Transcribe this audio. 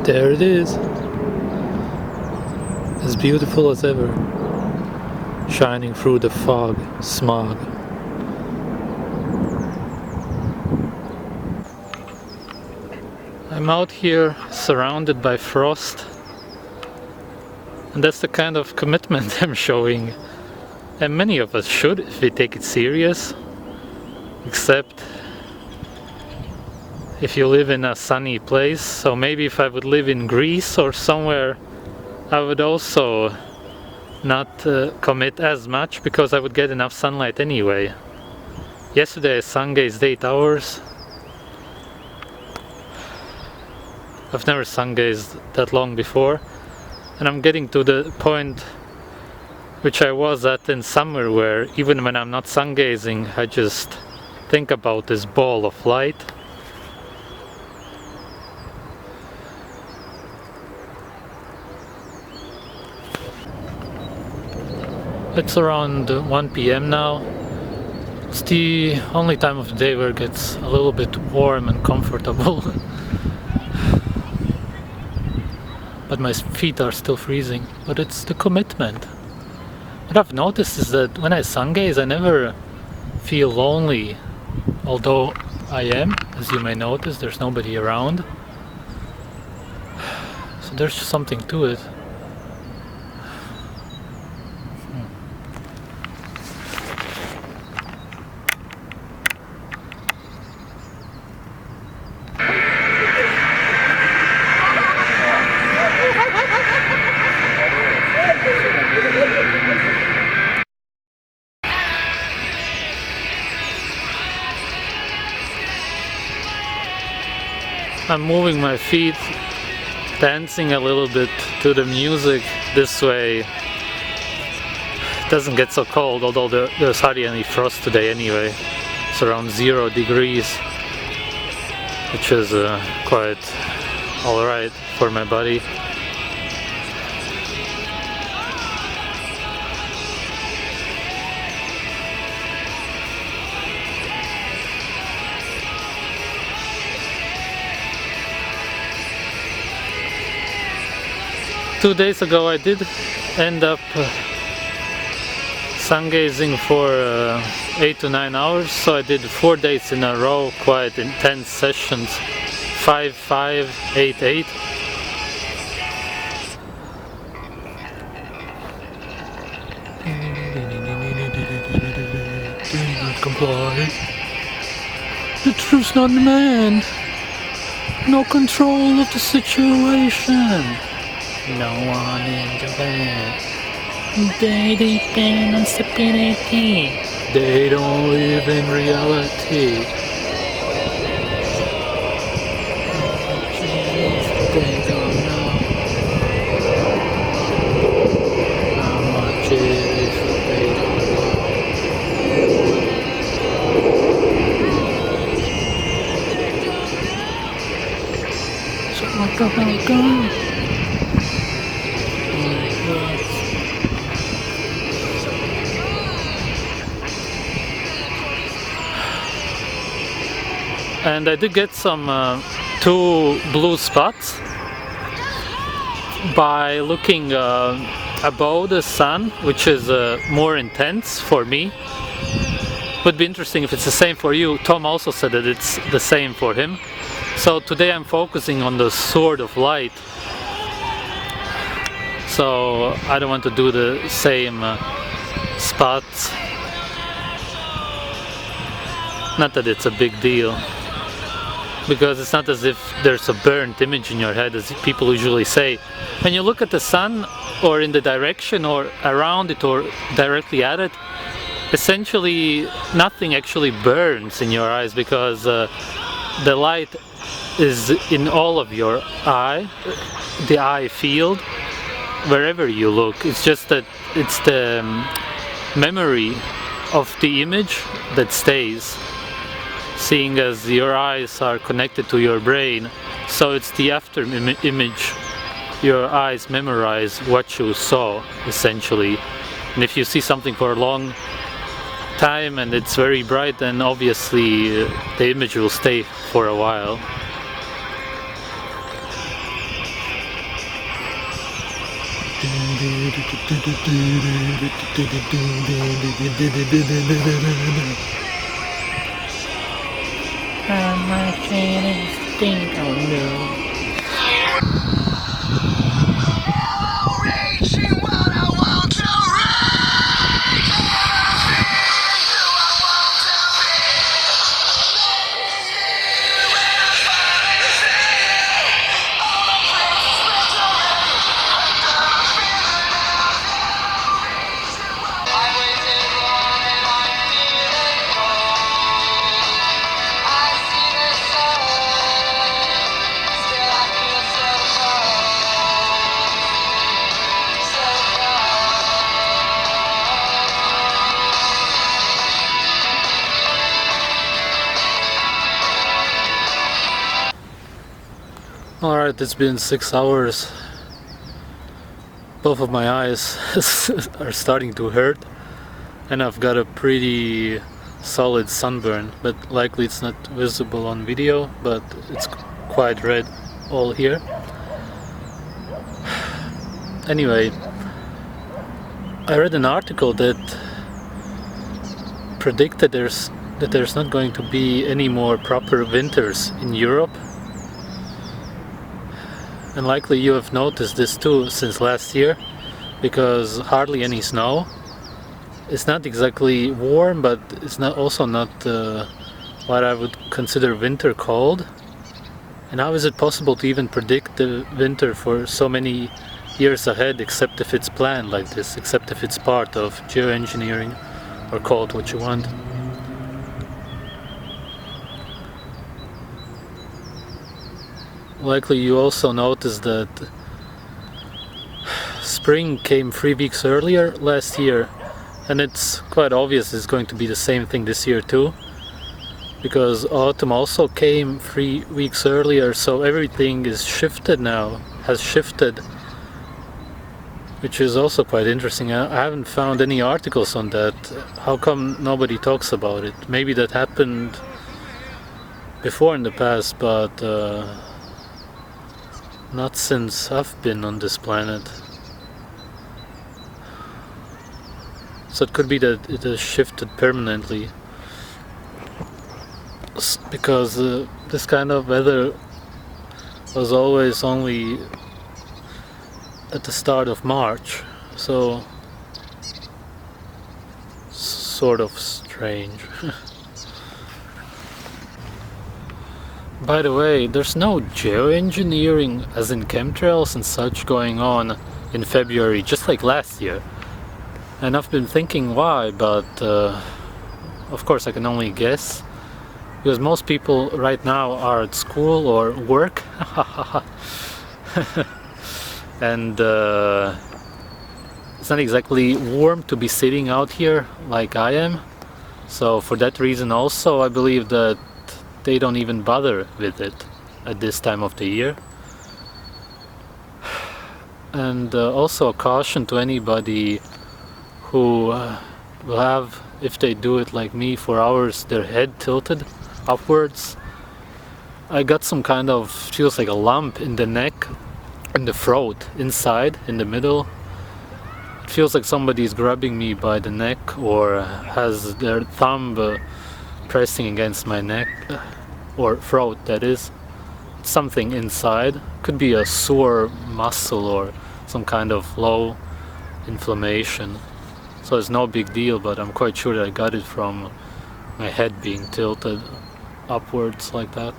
There it is, as beautiful as ever, shining through the fog, smog. I'm out here surrounded by frost, and that's the kind of commitment I'm showing, and many of us should if we take it serious, except if you live in a sunny place. So maybe if I would live in Greece or somewhere, I would also not commit as much, because I would get enough sunlight anyway. Yesterday I sungazed 8 hours. I've never sungazed that long before, and I'm getting to the point which I was at in summer, where even when I'm not sungazing, I just think about this ball of light. It's around 1 p.m. now. It's the only time of the day where it gets a little bit warm and comfortable. But my feet are still freezing. But it's the commitment. What I've noticed is that when I sungaze, I never feel lonely. Although I am, as you may notice, there's nobody around. So there's just something to it. I'm moving my feet, dancing a little bit to the music. This way it doesn't get so cold, although there's hardly any frost today anyway. It's around 0 degrees, which is quite alright for my body. Two days ago I did end up sungazing for 8 to 9 hours, so I did 4 days in a row, quite intense sessions, 5, 5, 8, 8. Comply. The truth's not in the man. No control of the situation. No one in the band. They depend on stupidity. They don't live in reality. They don't know how much it is that they don't know. So what the hell go? And I did get some 2 blue spots by looking above the sun, which is more intense for me. Would be interesting if it's the same for you. Tom also said that it's the same for him. So today I'm focusing on the sword of light. So I don't want to do the same spots. Not that it's a big deal, because it's not as if there's a burnt image in your head, as people usually say. When you look at the sun, or in the direction, or around it, or directly at it, essentially nothing actually burns in your eyes, because the light is in all of your eye, the eye field, wherever you look. It's just that it's the memory of the image that stays, seeing as your eyes are connected to your brain. So it's the after image. Your eyes memorize what you saw, essentially. And if you see something for a long time and it's very bright, then obviously the image will stay for a while. My machine stink, oh no. Alright, it's been 6 hours. Both of my eyes are starting to hurt, and I've got a pretty solid sunburn, but likely it's not visible on video, but it's quite red all here. Anyway, I read an article that predicted that there's not going to be any more proper winters in Europe. And likely you have noticed this too since last year, because hardly any snow. It's not exactly warm, but it's also not what I would consider winter cold. And how is it possible to even predict the winter for so many years ahead, except if it's planned like this, except if it's part of geoengineering, or call it what you want. Likely you also noticed that spring came 3 weeks earlier last year, and it's quite obvious it's going to be the same thing this year too, because autumn also came 3 weeks earlier, so everything is shifted now, has shifted, which is also quite interesting. I haven't found any articles on that. How come nobody talks about it? Maybe that happened before in the past, but not since I've been on this planet. So it could be that it has shifted permanently, because this kind of weather was always only at the start of March, so sort of strange. By the way, there's no geoengineering as in chemtrails and such going on in February, just like last year. And I've been thinking why, but of course I can only guess, because most people right now are at school or work. And it's not exactly warm to be sitting out here like I am. So for that reason also I believe that they don't even bother with it at this time of the year. And also a caution to anybody who will have, if they do it like me for hours, their head tilted upwards. I got some kind of, feels like a lump in the neck, in the throat, inside, in the middle. It feels like somebody's grabbing me by the neck, or has their thumb pressing against my neck, or throat, that is. Something inside. Could be a sore muscle or some kind of low inflammation. So it's no big deal, but I'm quite sure that I got it from my head being tilted upwards like that.